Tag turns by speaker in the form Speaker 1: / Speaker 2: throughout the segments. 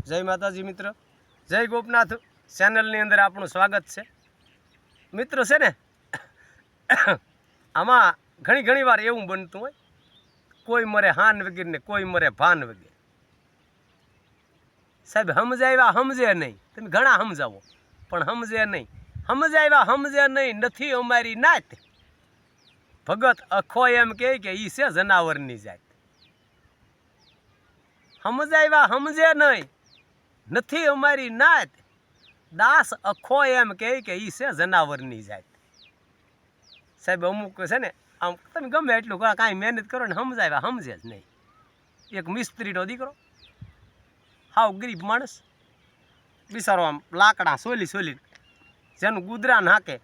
Speaker 1: જય માતાજી મિત્ર, જય ગોપનાથ ચેનલની અંદર આપણું સ્વાગત છે. મિત્ર છે ને, આમાં ઘણી વાર એવું બનતું હોય, કોઈ મરે હાન વગેરે ને કોઈ મરે ભાન વગેરે. સાહેબ સમજાવ્યા સમજે નહીં, તમે ઘણા સમજાવો પણ સમજે નહીં. સમજાવ્યા સમજે નહીં, નથી અમારી નાત. ભગત અખો એમ કે ઈ છે જનાવરની જાત. સમજાવ્યા સમજે નહીં, નથી અમારી નાત. દાસ અખો એમ કે ઈ છે જનાવરની જાત. સાહેબ અમુક છે ને, આમ તમે ગમે એટલું કરો, કાંઈ મહેનત કરો ને સમજાવ્યા સમજે જ નહીં. એક મિસ્ત્રીનો દીકરો, હાવ ગરીબ માણસ, બિચારો આમ લાકડા સોલી જેનું ગુદરા નાખે,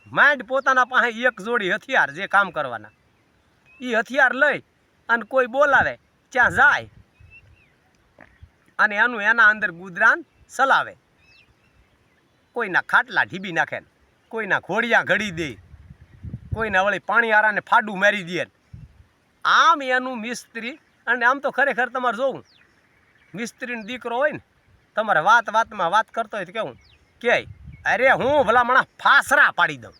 Speaker 1: માંડ પોતાના પાસે એક જોડી હથિયાર જે કામ કરવાના, એ હથિયાર લઈ અને કોઈ બોલાવે ત્યાં જાય અને એના અંદર ગુદરાન ચલાવે. કોઈના ખાટલા ઢીબી નાખે, કોઈના ઘોડિયા ઘડી દે, કોઈના વળી પાણી આરાને ફાડું મારી દે. આમ એનું મિસ્ત્રી. અને આમ તો ખરેખર તમારે જોવું, મિસ્ત્રીનો દીકરો હોય ને, તમારે વાતમાં વાત કરતો હોય તો કેવું કે અરે હું ભલા માણસ ફાસરા પાડી દઉં.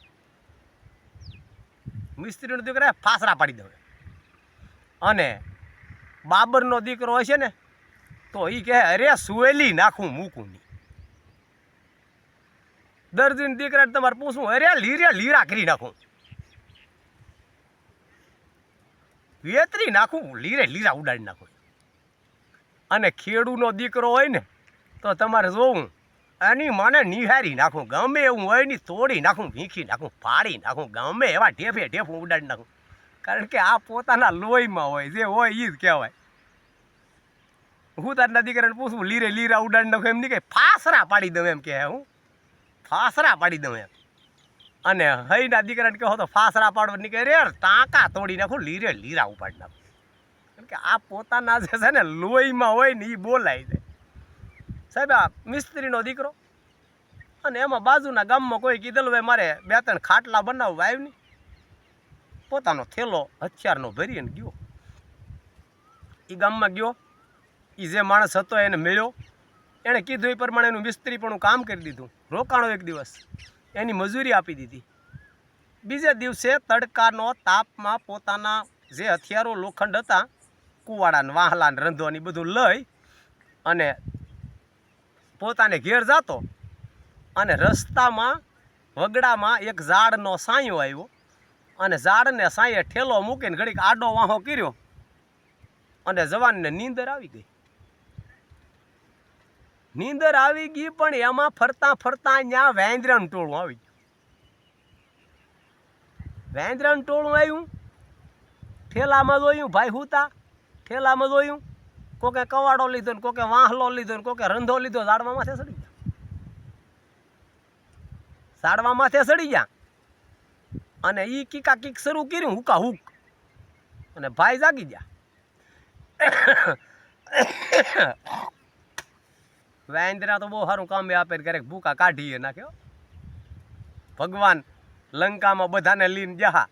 Speaker 1: મિસ્ત્રીનો દીકરો ફાસરા પાડી દઉં. અને બાબરનો દીકરો હોય છે ને, તો એ કહે અરે સુવેલી નાખું મૂકું નહીં. દર્દીના દીકરાને તમારે પૂછવું, અરે લીરા કરી નાખું, વેતરી નાખું, લીરા ઉડાડી નાખું. અને ખેડૂનો દીકરો હોય ને, તો તમારે જોવું એની મને નિહારી નાખું, ગમે એવું હોય ને તોડી નાખું, વીંખી નાખું, ફાડી નાખું, ગમે એવા ઢેફું ઉડાડી નાખું. કારણ કે આ પોતાના લોહીમાં હોય, જે હોય એ જ કહેવાય. હું તારના દીકરાને પૂછું લીરા ઉડાડી નાખું, એમ નહીં કે ફાસરા પાડી દઉં, એમ કે હું ફાસરા પાડી દઉં એમ. અને હઈના દીકરાને કહો તો ફાસરા પાડવા નહીં કે રે ટાંકા તોડી નાખું, લીરા ઉપાડી નાખું. કારણ કે આ પોતાના જે છે ને લોહીમાં હોય ને એ બોલાય છે. સાહેબ આ મિસ્ત્રીનો દીકરો, અને એમાં બાજુના ગામમાં કોઈ કીધેલું ભાઈ મારે 2-3 ખાટલા બનાવવા આવ્યું નહીં, પોતાનો થેલો હથિયારનો ભરીને ગયો. એ ગામમાં ગયો, એ જે માણસ હતો એને મળ્યો, એણે કીધું એ પ્રમાણે એનું મિસ્ત્રી પણ કામ કરી દીધું. રોકાણો 1 દિવસ, એની મજૂરી આપી દીધી. બીજે દિવસે તડકાનો તાપમાં પોતાના જે હથિયારો લોખંડ હતા, કુવાડા વાહલા રંધોની બધું લઈ અને પોતાને ઘેર જતો. અને રસ્તામાં વગડામાં એક ઝાડનો સાંયો આવ્યો, અને ઝાડને સાંયે ઠેલો મૂકીને ઘડીક આડો વાહો કર્યો, અને જવાનને નીંદર આવી ગઈ. નીંદર આવી ગઈ, પણ એમાં ફરતા ત્યાં વેંદરાનું ટોળું આવી ગયું. વેંદરાનું ટોળું આવ્યું, ઠેલામાં જોયું ભાઈ હુતા, ઠેલામાં જોયું કોકે કવાડો લીધો ને કોકે વાહલો લીધો ને કોકે રંધો લીધો, ઝાડવા માથે સડી ગયા. ઝાડવા માથે સડી ગયા અને ઈ કીકા કીક શરૂ કર્યું, હુકા હુક, અને ભાઈ જાગી ગયા. વેંદરા તો બહુ સારું કામ આપે, ક્યારેક ભૂકા કાઢીએ નાખ્યો. ભગવાન લંકામાં બધાને લઈને જહા,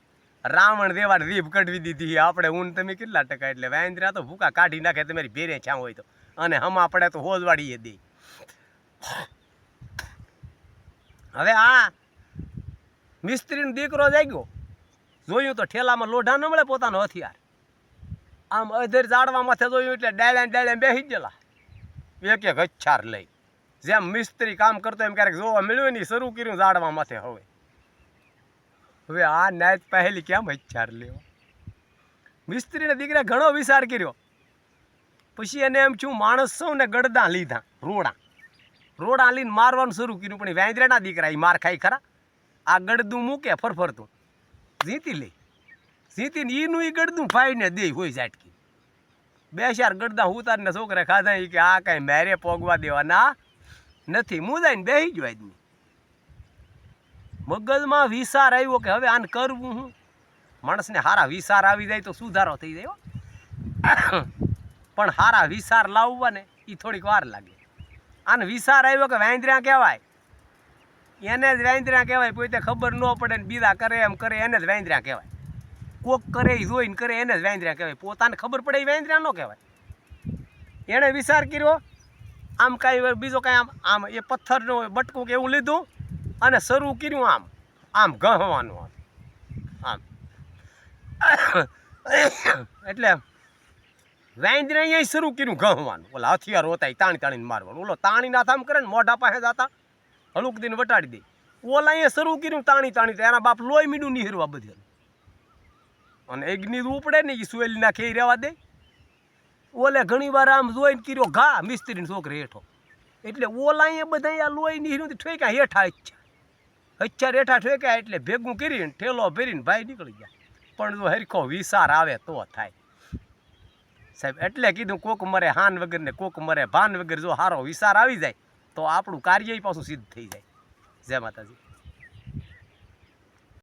Speaker 1: રાવણ દેવાને રીભ કઢવી દીધી. આપણે ઊન તમે કેટલા ટકા, એટલે વેંદરા તો ભૂકા કાઢી નાખે તમારી ભેરે છાં હોય તો. અને હમા પડે તો હોજવાડીએ દે. હવે આ મિસ્ત્રીનો દીકરો જાગ્યો, જોયું તો ઠેલામાં લોઢા ન મળે પોતાનો હથિયાર. આમ અધેર ઝાડવા માથે જોયું એટલે ડાળે બેસી ગયેલા, એક હથિયાર લઈ. જેમ મિસ્ત્રી કામ કરતો એમ ક્યારેક જોવા મળ્યું ને શરૂ કર્યું ઝાડવા માથે. હવે આ નાયત પહેલી કેમ હથિયાર લેવા? મિસ્ત્રીને દીકરા ઘણો વિચાર કર્યો, પછી એને એમ છું માણસ સૌ ને ગડદા લીધા, રોડા લઈને મારવાનું શરૂ કર્યું. પણ વેંદરાના દીકરા એ માર ખાઈ ખરા, આ ગડદું મૂકે ફરફરતું જીતીને ઈનું એ ગડદું ફાઈને દે હોય ઝાટકી. 2-4 ગડદા ઉતારીને છોકરા ખાધા, એ કે આ કાંઈ મેરે પોગવા દેવાના નથી. મુજાઈને બેસી ગયો આદમી. મગજમાં વિચાર આવ્યો કે હવે આને કરવું હું. માણસને સારા વિચાર આવી જાય તો સુધારો થઈ જાય, પણ સારા વિચાર લાવવા ને એ થોડીક વાર લાગે. આને વિચાર આવ્યો કે વેંદરા કહેવાય, એને જ વેંદરા કહેવાય. પોતે ખબર ન પડે ને બીજા કરે એમ કરે, એને જ વેંદરા કહેવાય. કોક કરે એ જોઈને કરે એને જ વેંદરા કહેવાય. પોતાને ખબર પડે એ વેંદરા ન કહેવાય. એણે વિચાર કર્યો આમ કાંઈ બીજો કાંઈ આમ આમ એ પથ્થરનું બટકું કે એવું લીધું અને શરૂ કર્યું આમ આમ ગહવાનું આમ એટલે વાંદરે અહીંયા શરૂ કર્યું ગહવાનું ઓલા હથિયાર હોતા તાણી તાણીને મારવાનું ઓલો તાણીના આમ કરે ને મોઢા પાસે જતા હલુક દીને વટાડી દે ઓલા અહીંયા શરૂ કર્યું તાણી તાણી એના બાપ લોહી મીડું નીહરવા બધું અને અગ્નિ ઉપડે ને એ સુએલી નાખે રહેવા દે ઓલે ઘણી વાર આમ જોઈને કર્યો ઘા મિસ્ત્રીની છોકરી હેઠો એટલે ઓલા અહીંયા બધા આ લોહી નીહર્યું ઠેક્યા હેઠા હચ્છા રેઠા ઠેક્યા એટલે ભેગું કરીને ઠેલો ભરીને ભાઈ નીકળી ગયા પણ જો હરખો વિચાર આવે તો થાય સાહેબ એટલે કીધું કોક મરે હાન વગર ને કોક મરે ભાન વગર જો સારો વિચાર આવી જાય તો આપણું કાર્ય પાછું સિદ્ધ થઈ જાય જય માતાજી.